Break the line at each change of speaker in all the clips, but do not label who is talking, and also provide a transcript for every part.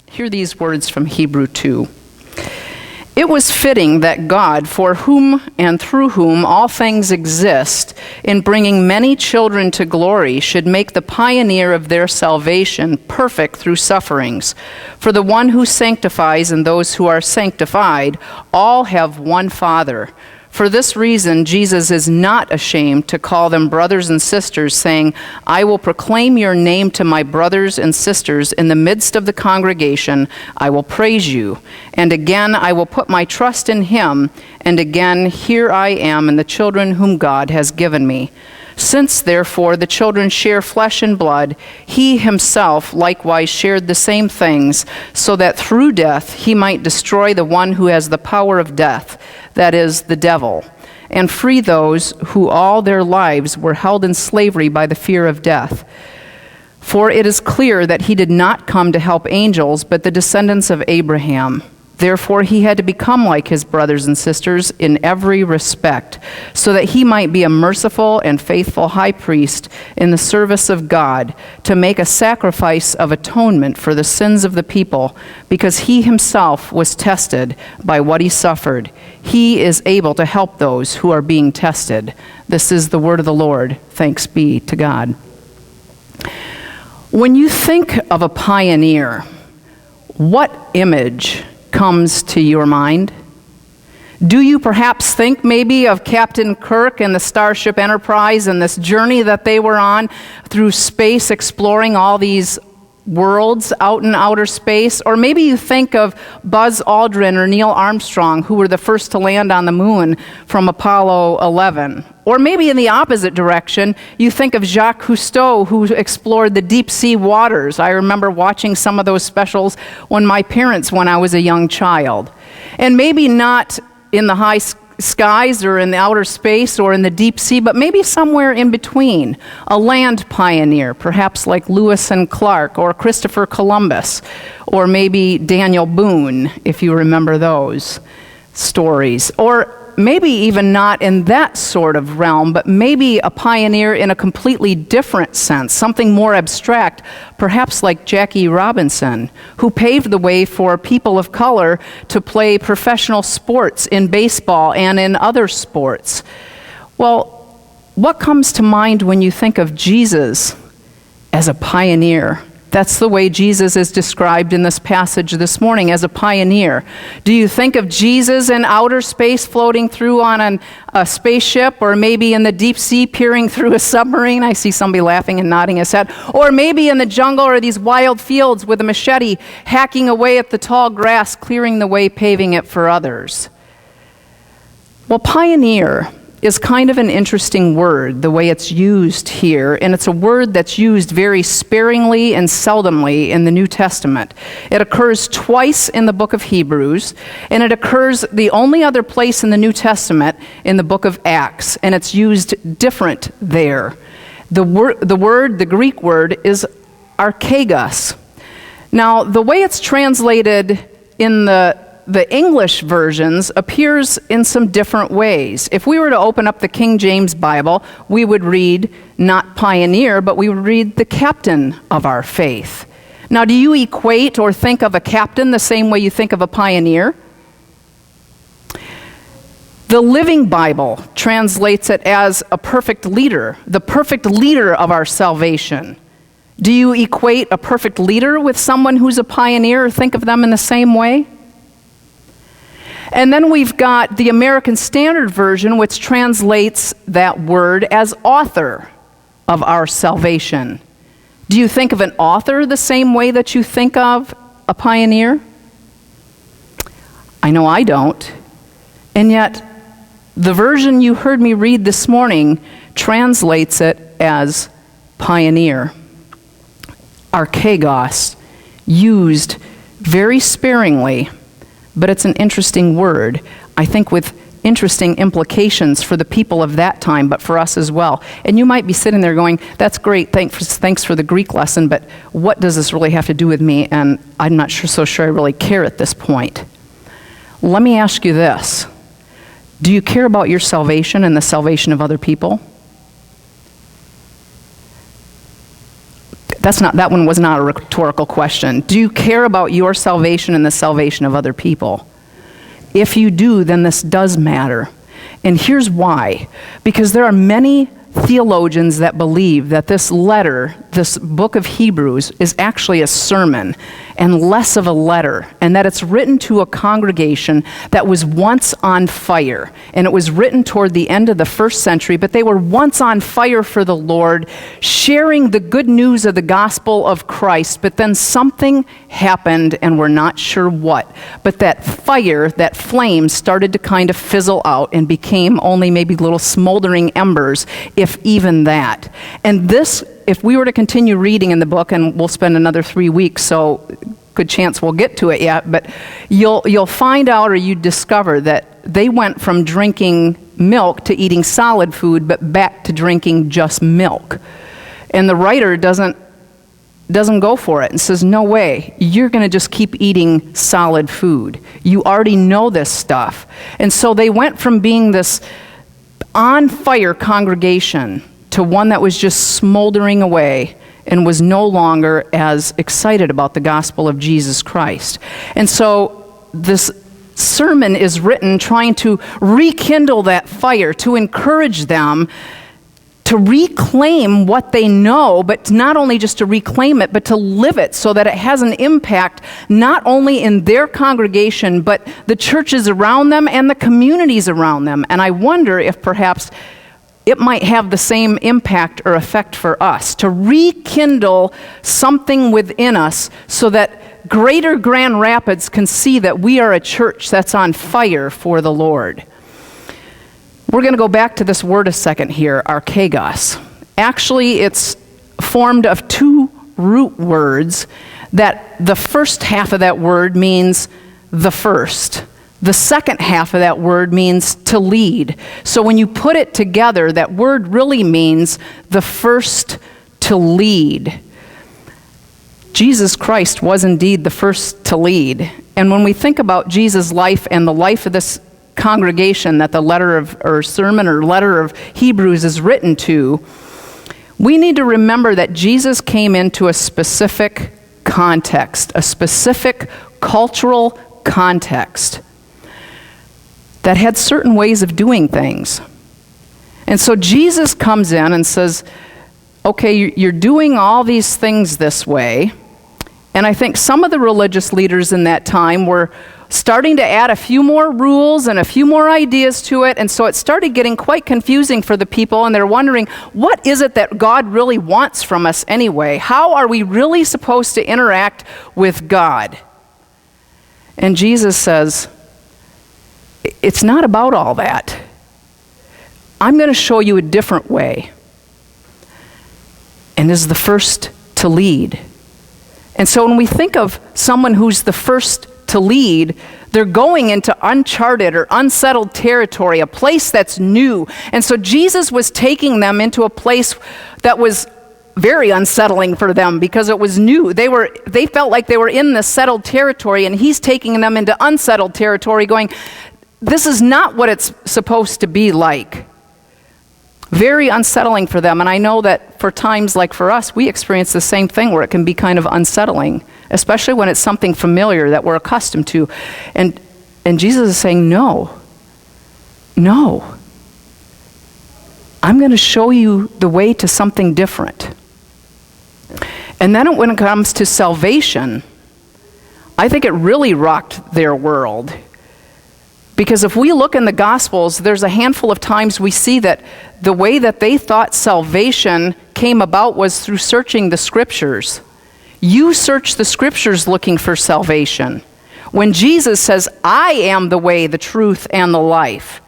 Hear these words from Hebrew 2. It was fitting that God, for whom and through whom all things exist, in bringing many children to glory, should make the pioneer of their salvation perfect through sufferings. For the one who sanctifies and those who are sanctified all have one Father. For this reason, Jesus is not ashamed to call them brothers and sisters, saying, I will proclaim your name to my brothers and sisters in the midst of the congregation. I will praise you. And again, I will put my trust in him. And again, here I am and the children whom God has given me. Since, therefore, the children share flesh and blood, he himself likewise shared the same things, so that through death he might destroy the one who has the power of death, that is, the devil, and free those who all their lives were held in slavery by the fear of death. For it is clear that he did not come to help angels, but the descendants of Abraham. Therefore, he had to become like his brothers and sisters in every respect, so that he might be a merciful and faithful high priest in the service of God, to make a sacrifice of atonement for the sins of the people, because he himself was tested by what he suffered. He is able to help those who are being tested. This is the word of the Lord. Thanks be to God. When you think of a pioneer, what image comes to your mind? Do you perhaps think maybe of Captain Kirk and the Starship Enterprise and this journey that they were on through space, exploring all these worlds out in outer space? Or maybe you think of Buzz Aldrin or Neil Armstrong, who were the first to land on the moon from Apollo 11. Or maybe in the opposite direction, you think of Jacques Cousteau, who explored the deep sea waters. I remember watching some of those specials when I was a young child. And maybe not in the high skies or in the outer space or in the deep sea, but maybe somewhere in between. A land pioneer, perhaps like Lewis and Clark or Christopher Columbus, or maybe Daniel Boone, if you remember those stories. Or maybe even not in that sort of realm, but maybe a pioneer in a completely different sense, something more abstract, perhaps like Jackie Robinson, who paved the way for people of color to play professional sports in baseball and in other sports. Well, what comes to mind when you think of Jesus as a pioneer? That's the way Jesus is described in this passage this morning, as a pioneer. Do you think of Jesus in outer space floating through on a spaceship, or maybe in the deep sea peering through a submarine? I see somebody laughing and nodding his head. Or maybe in the jungle or these wild fields with a machete hacking away at the tall grass, clearing the way, paving it for others. Well, pioneer is kind of an interesting word, the way it's used here, and it's a word that's used very sparingly and seldomly in the New Testament. It occurs twice in the book of Hebrews, and it occurs the only other place in the New Testament in the book of Acts, and it's used different there. The Greek word is archegos. Now, the way it's translated in the English versions appears in some different ways. If we were to open up the King James Bible, we would read not pioneer, but we would read the captain of our faith. Now, do you equate or think of a captain the same way you think of a pioneer? The Living Bible translates it as a perfect leader, the perfect leader of our salvation. Do you equate a perfect leader with someone who's a pioneer, or think of them in the same way? And then we've got the American Standard Version, which translates that word as author of our salvation. Do you think of an author the same way that you think of a pioneer? I know I don't. And yet, the version you heard me read this morning translates it as pioneer. Archegos, used very sparingly, but it's an interesting word, I think, with interesting implications for the people of that time, but for us as well. And you might be sitting there going, that's great, thanks for the Greek lesson, but what does this really have to do with me? And I'm not so sure I really care at this point. Let me ask you this. Do you care about your salvation and the salvation of other people? That one was not a rhetorical question. Do you care about your salvation and the salvation of other people? If you do, then this does matter. And here's why. Because there are many theologians that believe that this letter, this book of Hebrews, is actually a sermon and less of a letter, and that it's written to a congregation that was once on fire. And it was written toward the end of the first century, but they were once on fire for the Lord, sharing the good news of the gospel of Christ, but then something happened, and we're not sure what. But that fire, that flame, started to kind of fizzle out and became only maybe little smoldering embers, if even that. And this, if we were to continue reading in the book, and we'll spend another 3 weeks, so good chance we'll get to it yet, but you'll find out, or you discover, that they went from drinking milk to eating solid food, but back to drinking just milk. And the writer doesn't go for it and says, no way, you're going to just keep eating solid food. You already know this stuff. And so they went from being this on fire congregation to one that was just smoldering away and was no longer as excited about the gospel of Jesus Christ. And so this sermon is written trying to rekindle that fire, to encourage them to reclaim what they know, but not only just to reclaim it, but to live it so that it has an impact not only in their congregation, but the churches around them and the communities around them. And I wonder if perhaps it might have the same impact or effect for us, to rekindle something within us so that Greater Grand Rapids can see that we are a church that's on fire for the Lord. We're going to go back to this word a second here, archegos. Actually, it's formed of two root words that the first half of that word means the first. The second half of that word means to lead. So when you put it together, that word really means the first to lead. Jesus Christ was indeed the first to lead. And when we think about Jesus' life and the life of this congregation that the letter of, or sermon or letter of Hebrews is written to, we need to remember that Jesus came into a specific context, a specific cultural context that had certain ways of doing things. And so Jesus comes in and says, okay, you're doing all these things this way. And I think some of the religious leaders in that time were starting to add a few more rules and a few more ideas to it. And so it started getting quite confusing for the people. And they're wondering, what is it that God really wants from us anyway? How are we really supposed to interact with God? And Jesus says, it's not about all that. I'm going to show you a different way. And is the first to lead. And so when we think of someone who's the first to lead, they're going into uncharted or unsettled territory, a place that's new. And so Jesus was taking them into a place that was very unsettling for them because it was new. They felt like they were in this settled territory, and he's taking them into unsettled territory, going, this is not what it's supposed to be like. Very unsettling for them. And I know that for times like for us, we experience the same thing where it can be kind of unsettling, especially when it's something familiar that we're accustomed to. And Jesus is saying, no. I'm going to show you the way to something different. And then when it comes to salvation, I think it really rocked their world. Because if we look in the Gospels, there's a handful of times we see that the way that they thought salvation came about was through searching the Scriptures. You search the Scriptures looking for salvation. When Jesus says, I am the way, the truth, and the life.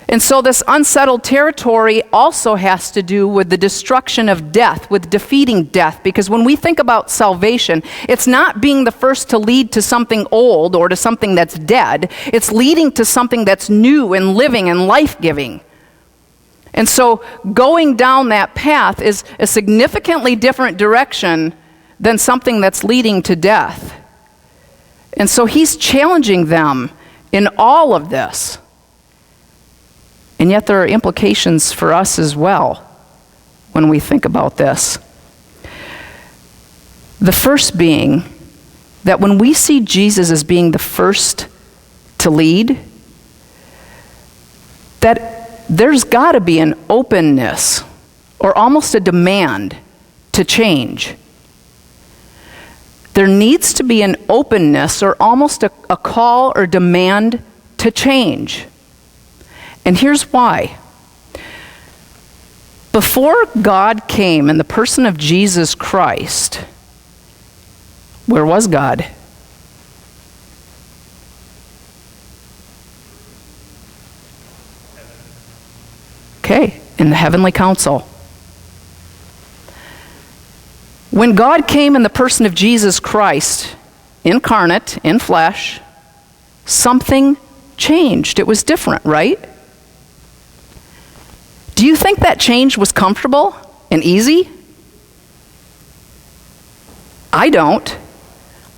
And so this unsettled territory also has to do with the destruction of death, with defeating death. Because when we think about salvation, it's not being the first to lead to something old or to something that's dead. It's leading to something that's new and living and life-giving. And so going down that path is a significantly different direction than something that's leading to death. And so he's challenging them in all of this. And yet there are implications for us as well when we think about this. The first being that when we see Jesus as being the first to lead, that there's got to be an openness or almost a demand to change. There needs to be an openness or almost a call or demand to change. And here's why. Before God came in the person of Jesus Christ, where was God? Okay, in the heavenly council. When God came in the person of Jesus Christ, incarnate, in flesh, something changed. It was different, right? Do you think that change was comfortable and easy? I don't.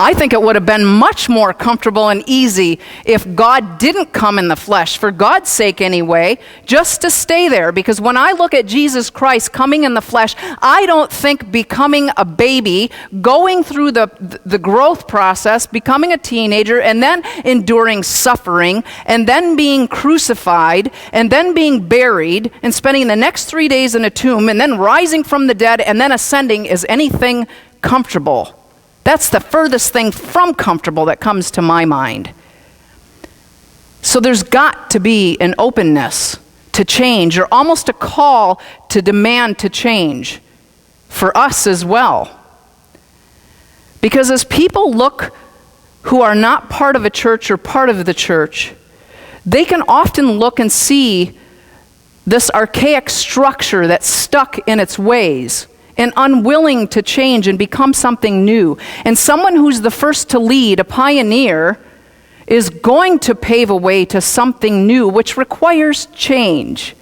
I think it would have been much more comfortable and easy if God didn't come in the flesh, for God's sake anyway, just to stay there. Because when I look at Jesus Christ coming in the flesh, I don't think becoming a baby, going through the growth process, becoming a teenager, and then enduring suffering, and then being crucified, and then being buried, and spending the next 3 days in a tomb, and then rising from the dead, and then ascending is anything comfortable. That's the furthest thing from comfortable that comes to my mind. So there's got to be an openness to change, or almost a call to demand to change for us as well. Because as people look who are not part of a church or part of the church, they can often look and see this archaic structure that's stuck in its ways and unwilling to change and become something new. And someone who's the first to lead, a pioneer, is going to pave a way to something new, which requires change.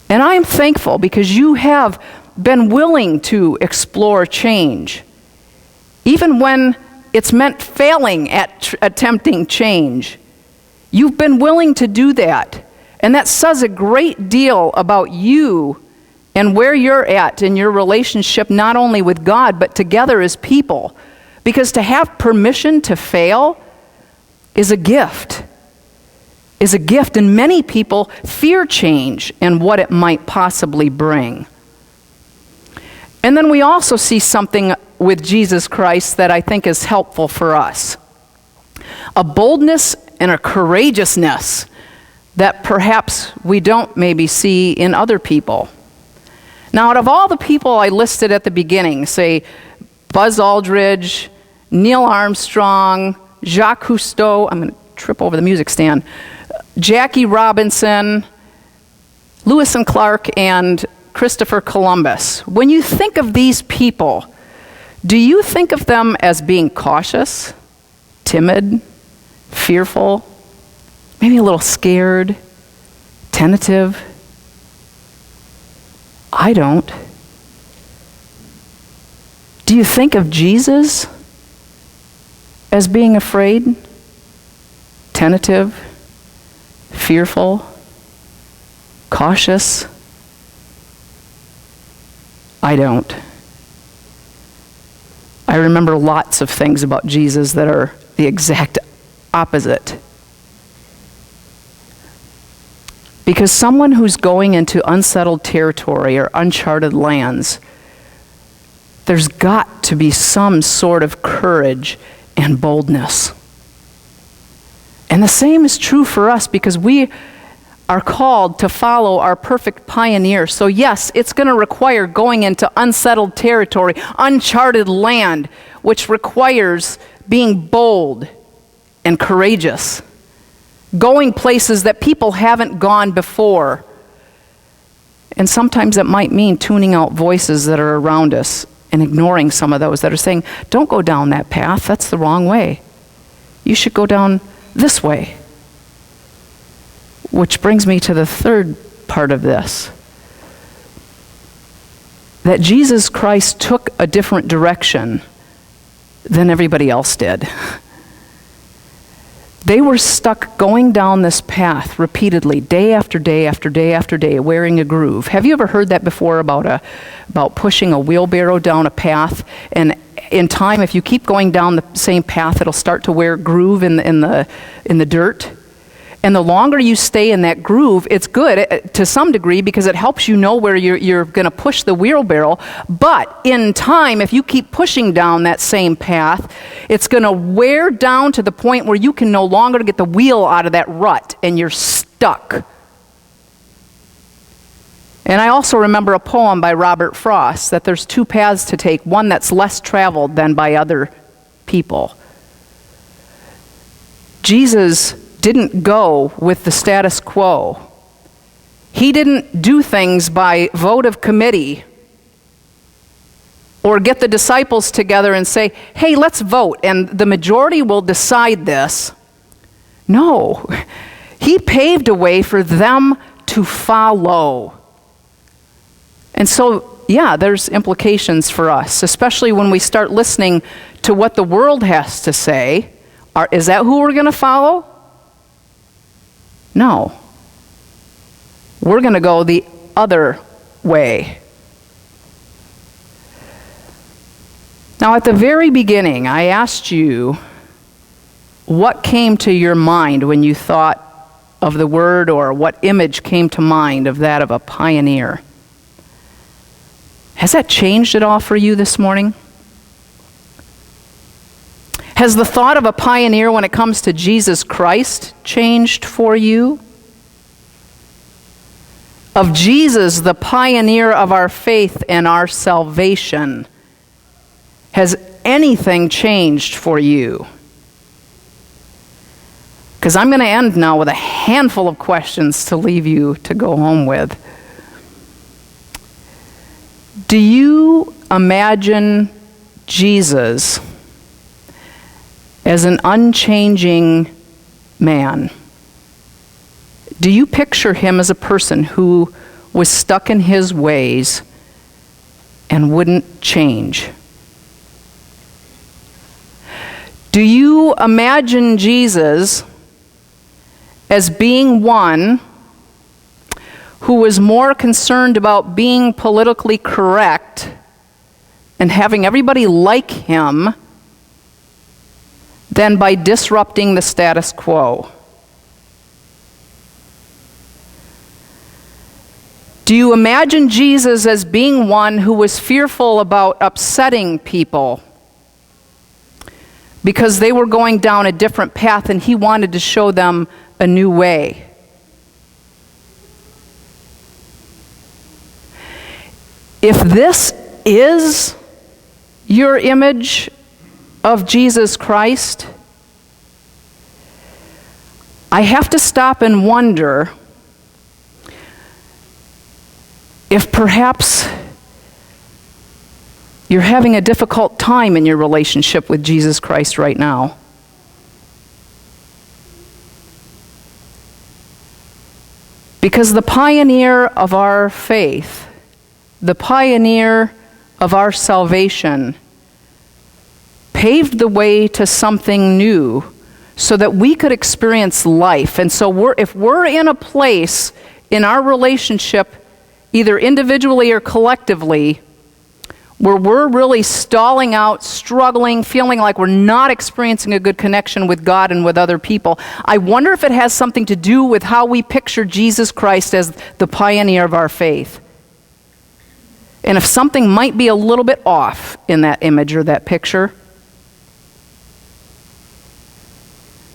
And I'm thankful because you have been willing to explore change, even when it's meant failing at attempting change. You've been willing to do that. And that says a great deal about you and where you're at in your relationship, not only with God, but together as people. Because to have permission to fail is a gift. And many people fear change and what it might possibly bring. And then we also see something with Jesus Christ that I think is helpful for us. A boldness and a courageousness that perhaps we don't maybe see in other people. Now, out of all the people I listed at the beginning, say Buzz Aldridge, Neil Armstrong, Jacques Cousteau, I'm going to trip over the music stand, Jackie Robinson, Lewis and Clark, and Christopher Columbus. When you think of these people, do you think of them as being cautious, timid, fearful, maybe a little scared, tentative? I don't. Do you think of Jesus as being afraid, tentative, fearful, cautious? I don't. I remember lots of things about Jesus that are the exact opposite. Because someone who's going into unsettled territory or uncharted lands, there's got to be some sort of courage and boldness. And the same is true for us because we are called to follow our perfect pioneer. So yes, it's going to require going into unsettled territory, uncharted land, which requires being bold and courageous. Going places that people haven't gone before. And sometimes it might mean tuning out voices that are around us and ignoring some of those that are saying, don't go down that path, that's the wrong way. You should go down this way. Which brings me to the third part of this. That Jesus Christ took a different direction than everybody else did. They were stuck going down this path repeatedly, day after day after day after day, wearing a groove. Have you ever heard that before about pushing a wheelbarrow down a path and in time, if you keep going down the same path, it'll start to wear groove in the dirt. And the longer you stay in that groove, it's good to some degree because it helps you know where you're going to push the wheelbarrow. But in time, if you keep pushing down that same path, it's going to wear down to the point where you can no longer get the wheel out of that rut and you're stuck. And I also remember a poem by Robert Frost that there's two paths to take, one that's less traveled than by other people. Jesus didn't go with the status quo. He didn't do things by vote of committee or get the disciples together and say, hey, let's vote and the majority will decide this. No, he paved a way for them to follow. And so, yeah, there's implications for us, especially when we start listening to what the world has to say. Is that who we're going to follow? No. We're going to go the other way. Now, at the very beginning, I asked you what came to your mind when you thought of the word, or what image came to mind of that of a pioneer. Has that changed at all for you this morning? Has the thought of a pioneer when it comes to Jesus Christ changed for you? Of Jesus, the pioneer of our faith and our salvation, has anything changed for you? Because I'm going to end now with a handful of questions to leave you to go home with. Do you imagine Jesus as an unchanging man? Do you picture him as a person who was stuck in his ways and wouldn't change? Do you imagine Jesus as being one who was more concerned about being politically correct and having everybody like him than by disrupting the status quo? Do you imagine Jesus as being one who was fearful about upsetting people because they were going down a different path and he wanted to show them a new way? If this is your image of Jesus Christ, I have to stop and wonder if perhaps you're having a difficult time in your relationship with Jesus Christ right now. Because the pioneer of our faith, the pioneer of our salvation, paved the way to something new so that we could experience life. And so if we're in a place in our relationship, either individually or collectively, where we're really stalling out, struggling, feeling like we're not experiencing a good connection with God and with other people, I wonder if it has something to do with how we picture Jesus Christ as the pioneer of our faith. And if something might be a little bit off in that image or that picture.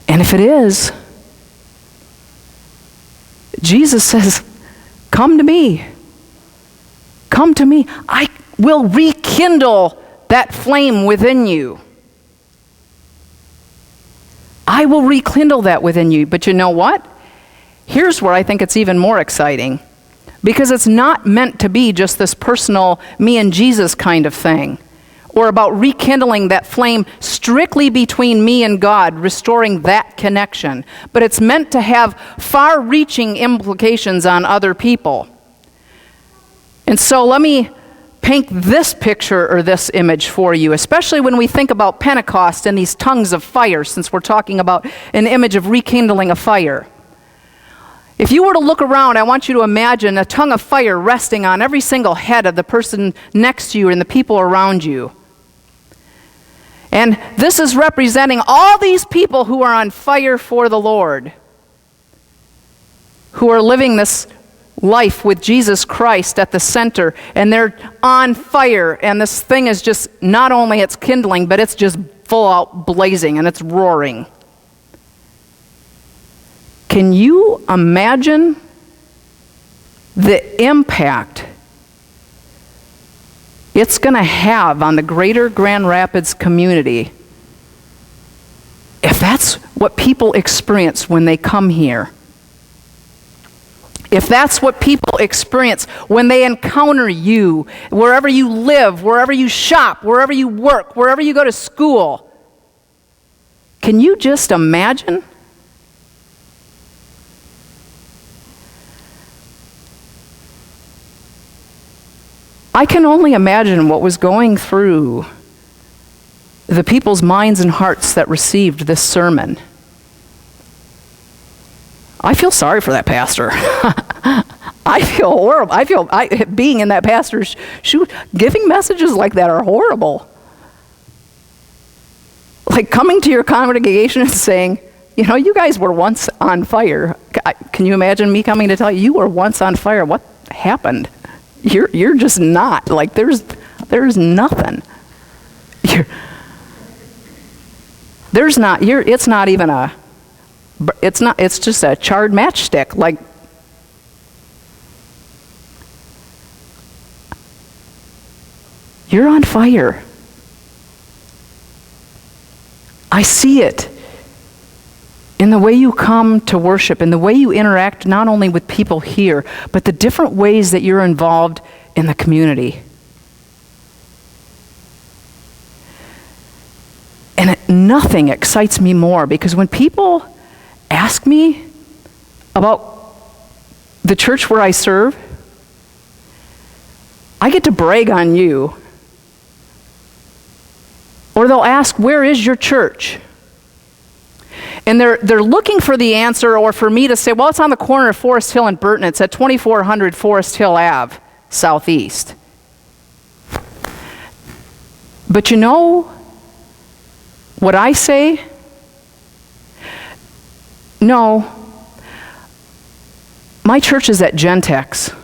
And if it is, Jesus says, come to me. Come to me. I will rekindle that flame within you. I will rekindle that within you. But you know what? Here's where I think it's even more exciting. Because it's not meant to be just this personal me and Jesus kind of thing, or about rekindling that flame strictly between me and God, restoring that connection. But it's meant to have far-reaching implications on other people. And so let me paint this picture or this image for you, especially when we think about Pentecost and these tongues of fire, since we're talking about an image of rekindling a fire. If you were to look around, I want you to imagine a tongue of fire resting on every single head of the person next to you and the people around you. And this is representing all these people who are on fire for the Lord, who are living this life with Jesus Christ at the center, and they're on fire, and this thing is just, not only it's kindling, but it's just full out blazing, and it's roaring. Can you imagine the impact it's going to have on the greater Grand Rapids community if that's what people experience when they come here? If that's what people experience when they encounter you, wherever you live, wherever you shop, wherever you work, wherever you go to school, can you just imagine? I can only imagine what was going through the people's minds and hearts that received this sermon. I feel sorry for that pastor. I feel horrible. Being in that pastor's shoe, giving messages like that are horrible. Like coming to your congregation and saying, you know, you guys were once on fire. Can you imagine me coming to tell you, you were once on fire? What happened? You're just not. Like there's nothing. It's just a charred matchstick. Like, you're on fire. I see it in the way you come to worship, in the way you interact not only with people here, but the different ways that you're involved in the community. And nothing excites me more, because when people ask me about the church where I serve, I get to brag on you. Or they'll ask, where is your church? And they're looking for the answer, or for me to say, well, it's on the corner of Forest Hill and Burton. It's at 2400 Forest Hill Ave, Southeast. But you know what I say? No, my church is at Gentex.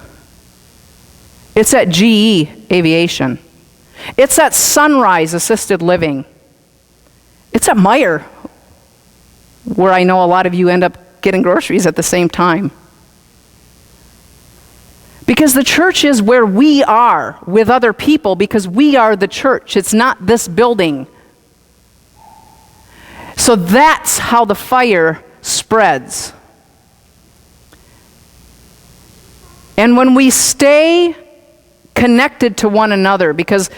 It's at GE Aviation. It's at Sunrise Assisted Living. It's at Meijer, where I know a lot of you end up getting groceries at the same time. Because the church is where we are with other people, because we are the church. It's not this building. So that's how the fire spreads. And when we stay connected to one another, because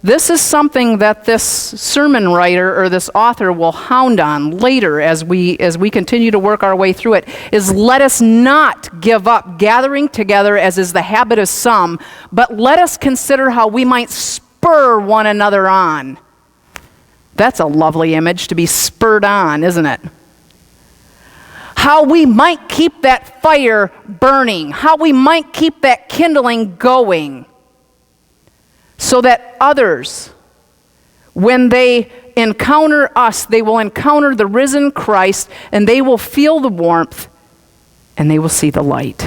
this is something that this sermon writer or this author will hound on later as we continue to work our way through it, is let us not give up gathering together as is the habit of some, but let us consider how we might spur one another on. That's a lovely image, to be spurred on, isn't it? How we might keep that fire burning, how we might keep that kindling going, so that others, when they encounter us, they will encounter the risen Christ, and they will feel the warmth, and they will see the light.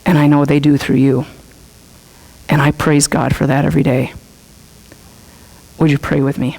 And I know they do through you. And I praise God for that every day. Would you pray with me?